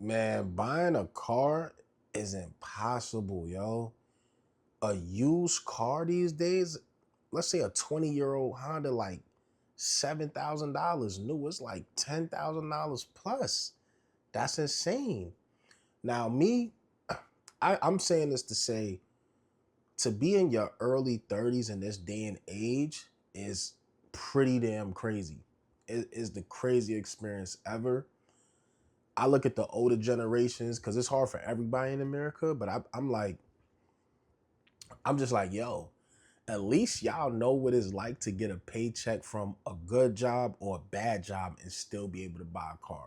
Man, buying a car is impossible, yo. A used car these days, let's say a 20-year-old Honda, like $7,000 new, it's like $10,000 plus. That's insane. Now, I'm saying this to say, to be in your early 30s in this day and age is pretty damn crazy. It is the craziest experience ever. I look at the older generations because it's hard for everybody in America, but I'm just like, yo, at least y'all know what it's like to get a paycheck from a good job or a bad job and still be able to buy a car,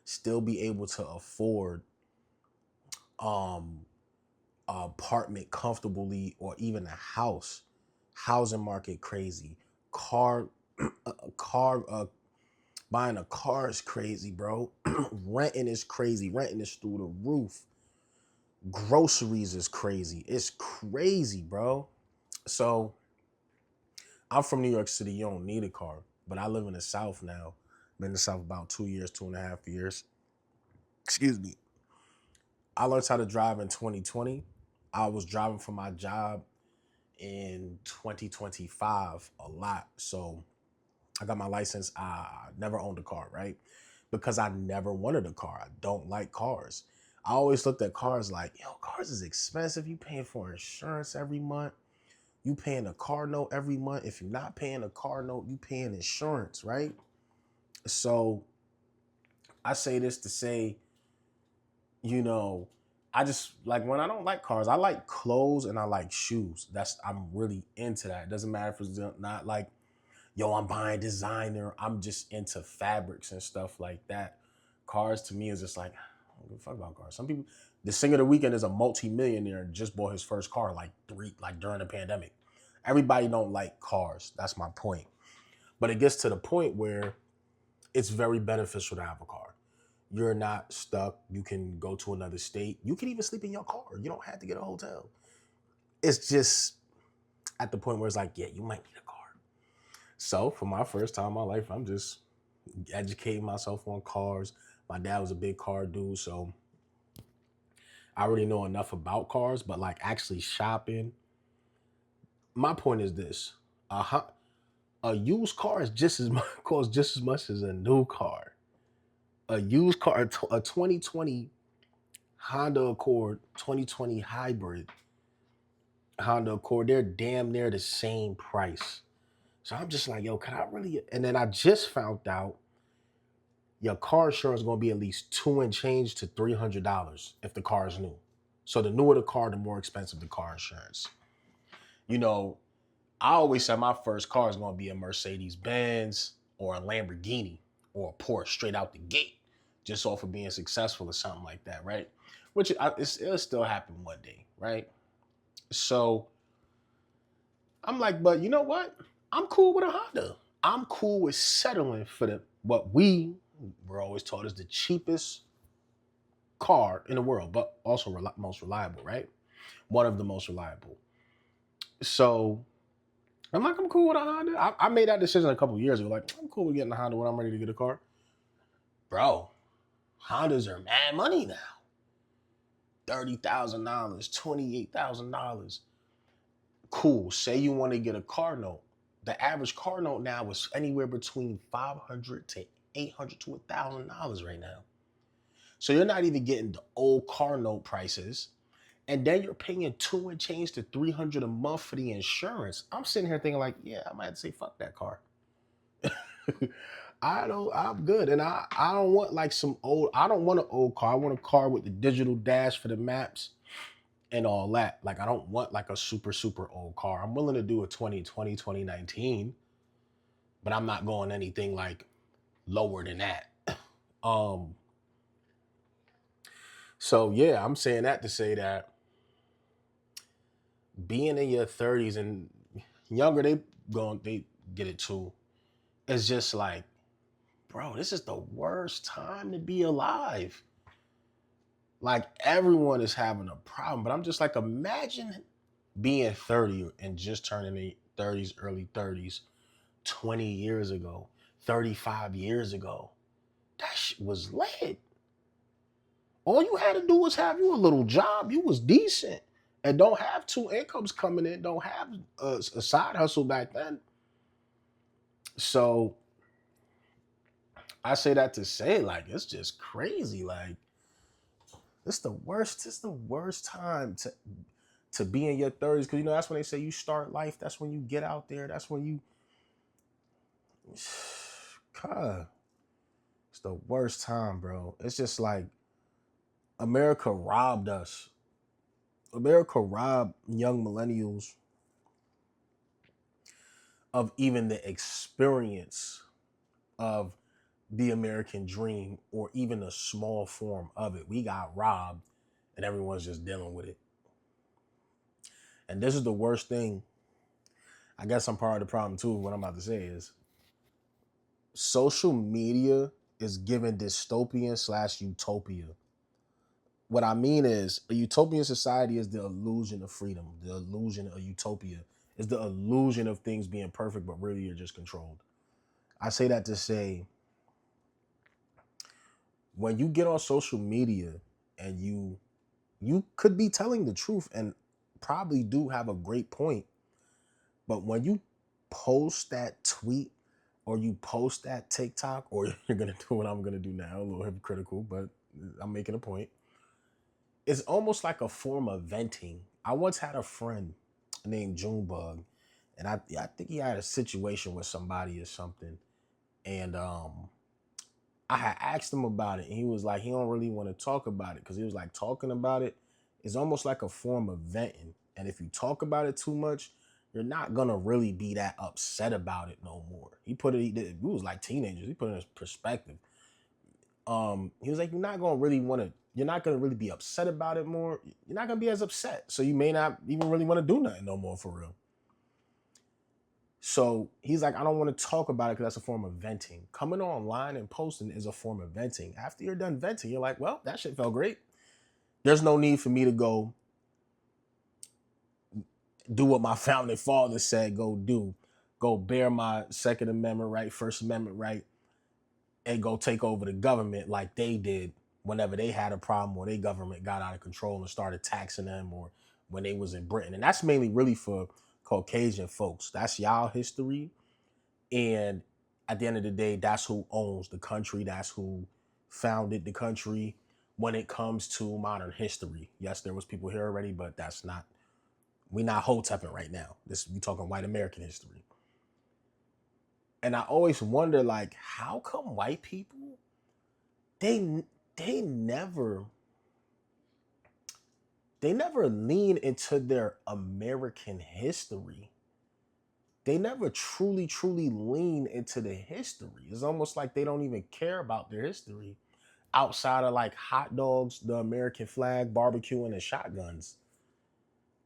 still be able to afford um an apartment comfortably or even a house. Housing market crazy. Car, a car, buying a car is crazy, bro. Renting is crazy. Renting is through the roof. Groceries is crazy. It's crazy, bro. So I'm from New York City. You don't need a car, but I live in the South now. Been in the South about 2 years, 2.5 years. Excuse me. I learned how to drive in 2020. I was driving for my job in 2025 a lot. So I got my license. I never owned a car, right? Because I never wanted a car. I don't like cars. I always looked at cars like, yo, cars is expensive. You paying for insurance every month. You paying a car note every month. If you're not paying a car note, you paying insurance, right? So I say this to say, you know, I just like when I don't like cars, I like clothes and I like shoes. I'm really into that. It doesn't matter if it's not like, yo, I'm buying designer. I'm just into fabrics and stuff like that. Cars to me is just like, I don't give a fuck about cars. Some people, the singer of the weekend is a multi-millionaire and just bought his first car like during the pandemic. Everybody don't like cars. That's my point. But it gets to the point where it's very beneficial to have a car. You're not stuck. You can go to another state. You can even sleep in your car. You don't have to get a hotel. It's just at the point where it's like, yeah, you might need a car. So for my first time in my life, I'm just educating myself on cars. My dad was a big car dude, so I already know enough about cars, but like actually shopping. My point is this: a used car is just as much costs just as much as a new car. A used car, a 2020 Honda Accord, 2020 hybrid Honda Accord, they're damn near the same price. So I'm just like, yo, can I really? And then I just found out your car insurance is going to be at least two and change to $300 if the car is new. So the newer the car, the more expensive the car insurance. You know, I always said my first car is going to be a Mercedes Benz or a Lamborghini or a Porsche straight out the gate, just off of being successful or something like that, right? It'll still happen one day, right? So I'm like, but you know what? I'm cool with a Honda. I'm cool with settling for what we were always taught is the cheapest car in the world, but also most reliable, right? One of the most reliable. So I'm like, I'm cool with a Honda. I made that decision a couple of years ago. Like, I'm cool with getting a Honda when I'm ready to get a car. Bro, Hondas are mad money now. $30,000, $28,000. Cool. Say you want to get a car note. The average car note now is anywhere between $500 to $800 to $1,000 right now. So you're not even getting the old car note prices. And then you're paying two and change to 300 a month for the insurance. I'm sitting here thinking like, yeah, I might have to say fuck that car. I'm good. And I don't want like I don't want an old car. I want a car with the digital dash for the maps and all that. Like I don't want like a super, super old car. I'm willing to do a 2020, 2019, but I'm not going anything like lower than that. Um, so yeah, I'm saying that to say that being in your 30s and younger, they get it too. It's just like, bro, this is the worst time to be alive. Like everyone is having a problem, but I'm just like, imagine being 30 and just turning the 30s, early 30s, 20 years ago, 35 years ago. That shit was lit. All you had to do was have you a little job. You was decent and don't have two incomes coming in. Don't have a side hustle back then. So I say that to say, like, it's just crazy. Like, it's the worst. It's the worst time to be in your 30s, because you know that's when they say you start life. That's when you get out there. That's when you. God, it's the worst time, bro. It's just like America robbed us. America robbed young millennials of even the experience of the American dream or even a small form of it. We got robbed and everyone's just dealing with it. And this is the worst thing. I guess I'm part of the problem too. What I'm about to say is social media is giving dystopian slash utopia. What I mean is a utopian society is the illusion of freedom, the illusion of utopia, is the illusion of things being perfect, but really you're just controlled. I say that to say when you get on social media and you could be telling the truth and probably do have a great point, but when you post that tweet or you post that TikTok, or you're gonna do what I'm gonna do now, a little hypocritical, but I'm making a point. It's almost like a form of venting. I once had a friend named Junebug, and I think he had a situation with somebody or something, and I had asked him about it, and he was like, he don't really want to talk about it because he was like, talking about it is almost like a form of venting, and if you talk about it too much, you're not gonna really be that upset about it no more. He put it. We was like teenagers. He put it in perspective. He was like, you're not gonna really want to. You're not gonna really be upset about it more. You're not gonna be as upset, so you may not even really want to do nothing no more for real. So he's like, I don't want to talk about it because that's a form of venting. Coming online and posting is a form of venting. After you're done venting, you're like, well, that shit felt great. There's no need for me to go do what my founding father said go do. Go bear my Second Amendment right, First Amendment right, and go take over the government like they did whenever they had a problem or their government got out of control and started taxing them, or when they was in Britain. And that's mainly really for Caucasian folks. That's y'all history. And at the end of the day, that's who owns the country. That's who founded the country when it comes to modern history. Yes, there was people here already, but that's not, we not Hoteping right now. We talking white American history. And I always wonder, like, how come white people, they they never they never lean into their American history. They never truly lean into the history. It's almost like they don't even care about their history outside of like hot dogs, the American flag, barbecuing, and shotguns.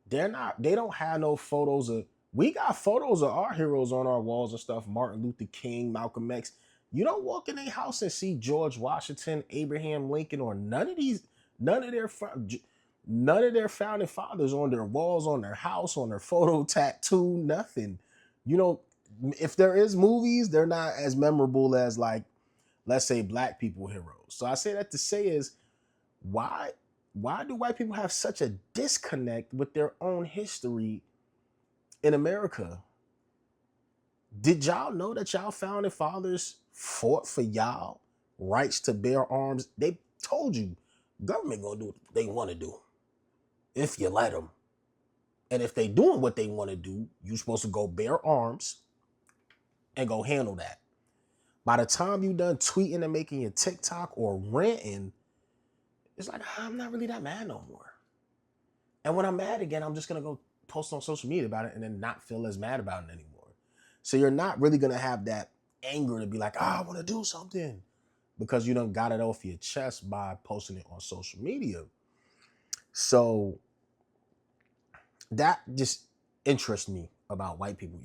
They don't have no photos of, we got photos of our heroes on our walls and stuff, Martin Luther King, Malcolm X. You don't walk in a house and see George Washington, Abraham Lincoln, or none of their none of their founding fathers on their walls, on their house, on their photo tattoo, nothing. You know, if there is movies, they're not as memorable as, like, let's say, black people heroes. So I say that to say is, why why do white people have such a disconnect with their own history in America? Did y'all know that y'all founding fathers fought for y'all rights to bear arms? They told you government gonna do what they want to do if you let them. And if they doing what they want to do, you supposed to go bear arms and go handle that. By the time you done tweeting and making your TikTok or ranting, it's like, I'm not really that mad no more. And when I'm mad again, I'm just gonna go post on social media about it and then not feel as mad about it anymore. So you're not really gonna have that anger to be like, I want to do something, because you done got it off your chest by posting it on social media. So that just interests me about white people.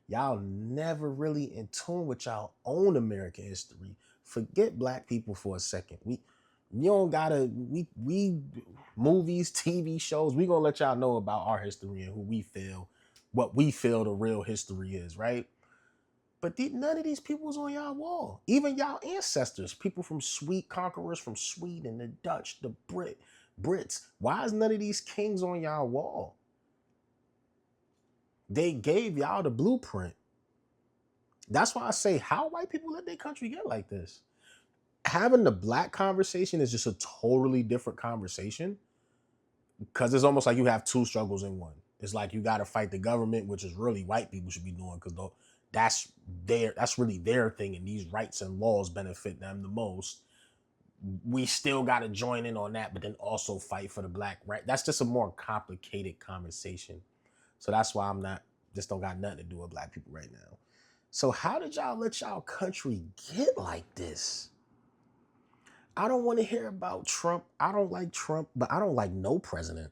Y'all never really in tune with y'all own American history. Forget black people for a second. You don't gotta, we movies, TV shows, we gonna let y'all know about our history and who we feel, what we feel the real history is, right? But none of these people was on y'all wall. Even y'all ancestors, people from sweet conquerors from Sweden, the Dutch, the Brits. Why is none of these kings on y'all wall? They gave y'all the blueprint. That's why I say, how white people let their country get like this? Having the black conversation is just a totally different conversation, because it's almost like you have two struggles in one. It's like you got to fight the government, which is really white people should be doing, because that's really their thing, and these rights and laws benefit them the most. We still got to join in on that, but then also fight for the black right. That's just a more complicated conversation. So that's why I'm not, just don't got nothing to do with black people right now. So how did y'all let y'all country get like this? I don't want to hear about Trump. I don't like Trump, but I don't like no president.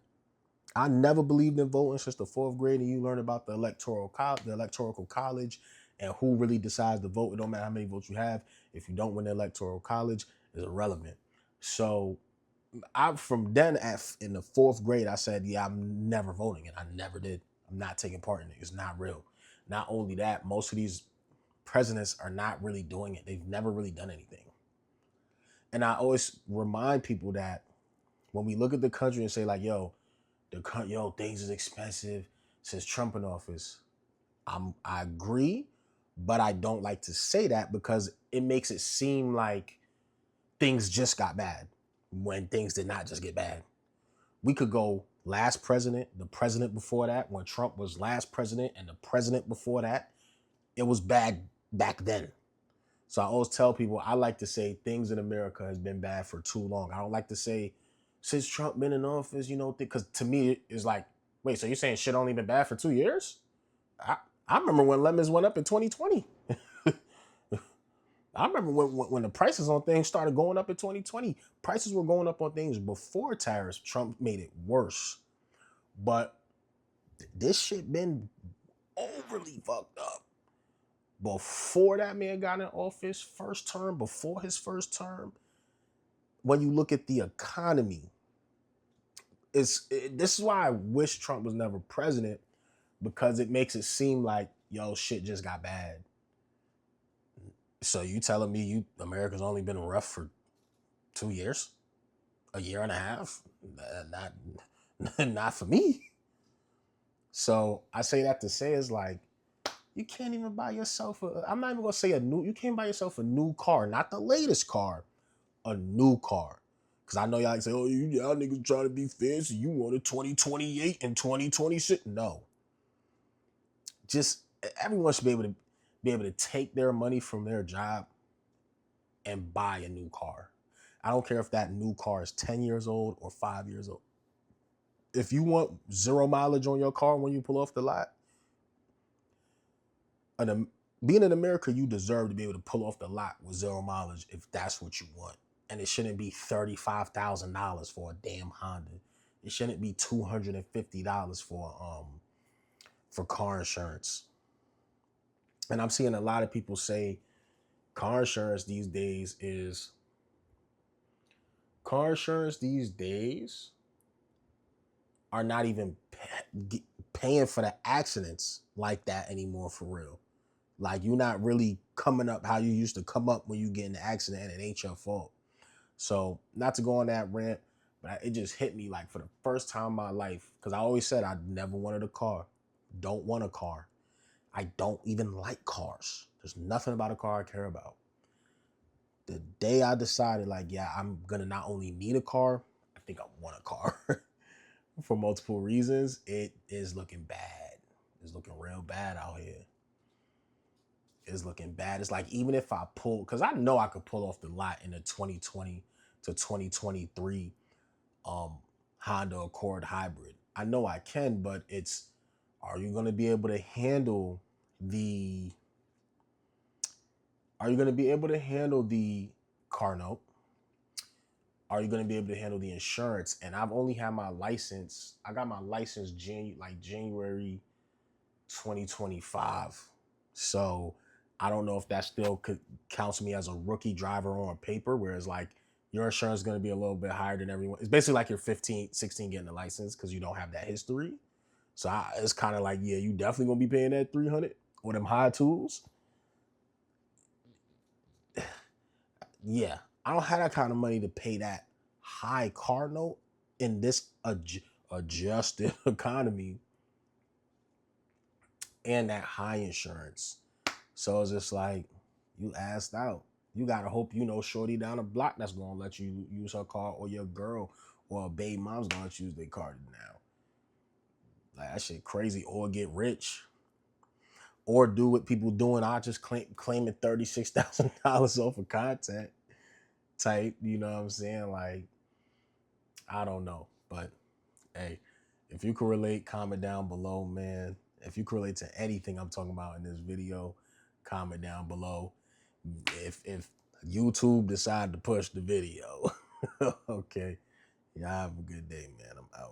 I never believed in voting since the fourth grade, and you learn about the electoral college, and who really decides to vote. It don't matter how many votes you have. If you don't win the electoral college, it's irrelevant. So I, from then in the fourth grade, I said, yeah, I'm never voting, and I never did. I'm not taking part in it. It's not real. Not only that, most of these presidents are not really doing it. They've never really done anything. And I always remind people that when we look at the country and say, like, things is expensive since Trump in office, I agree, but I don't like to say that because it makes it seem like things just got bad when things did not just get bad. We could go last president, the president before that, when Trump was last president, and the president before that, it was bad back then. So I always tell people, I like to say things in America has been bad for too long. I don't like to say since Trump been in office, because to me it's like, wait, so you're saying shit only been bad for 2 years? I remember when lemons went up in 2020. I remember when the prices on things started going up in 2020. Prices were going up on things before tariffs. Trump made it worse. But this shit been overly fucked up. Before that man got in office, before his first term, when you look at the economy, this is why I wish Trump was never president, because it makes it seem like, shit just got bad. So you telling me America's only been rough for 2 years, a year and a half? Not for me. So I say that to say is like, you can't even buy yourself I'm not even gonna say you can't buy yourself a new car, not the latest car, a new car. Cause I know y'all say, oh, y'all niggas trying to be fancy. You want a 2028 and 2026. No. Just everyone should be able to take their money from their job and buy a new car. I don't care if that new car is 10 years old or 5 years old. If you want 0 mileage on your car when you pull off the lot, being in America, you deserve to be able to pull off the lot with 0 mileage if that's what you want. And it shouldn't be $35,000 for a damn Honda. It shouldn't be $250 for car insurance. And I'm seeing a lot of people say car insurance these days are not even paying for the accidents like that anymore, for real. Like, you're not really coming up how you used to come up when you get in an accident and it ain't your fault. So, not to go on that rant, but it just hit me like for the first time in my life, because I always said I never wanted a car. Don't want a car. I don't even like cars. There's nothing about a car I care about. The day I decided, like, yeah, I'm going to not only need a car, I think I want a car for multiple reasons. It is looking bad. It's looking real bad out here. It's looking bad. It's like, even if I pull, because I know I could pull off the lot in a 2020 to 2023 Honda Accord hybrid. I know I can, but are you going to be able to handle the car note? Are you going to be able to handle the insurance? And I've only had my license. I got my license January 2025. So I don't know if that still counts me as a rookie driver on paper, whereas like your insurance is going to be a little bit higher than everyone. It's basically like you're 15, 16 getting the license because you don't have that history. So it's kind of like, yeah, you definitely going to be paying that $300 or them high tools. Yeah, I don't have that kind of money to pay that high car note in this adjusted economy and that high insurance. So it's just like you asked out. You gotta hope you know shorty down the block that's gonna let you use her car, or your girl or a babe mom's gonna let you use their car now. Like that shit crazy. Or get rich. Or do what people doing. I just claiming $36,000 off of content type. You know what I'm saying? Like, I don't know. But hey, if you can relate, comment down below, man. If you can relate to anything I'm talking about in this video, comment down below. If YouTube decide to push the video. Okay. Y'all have a good day, man. I'm out.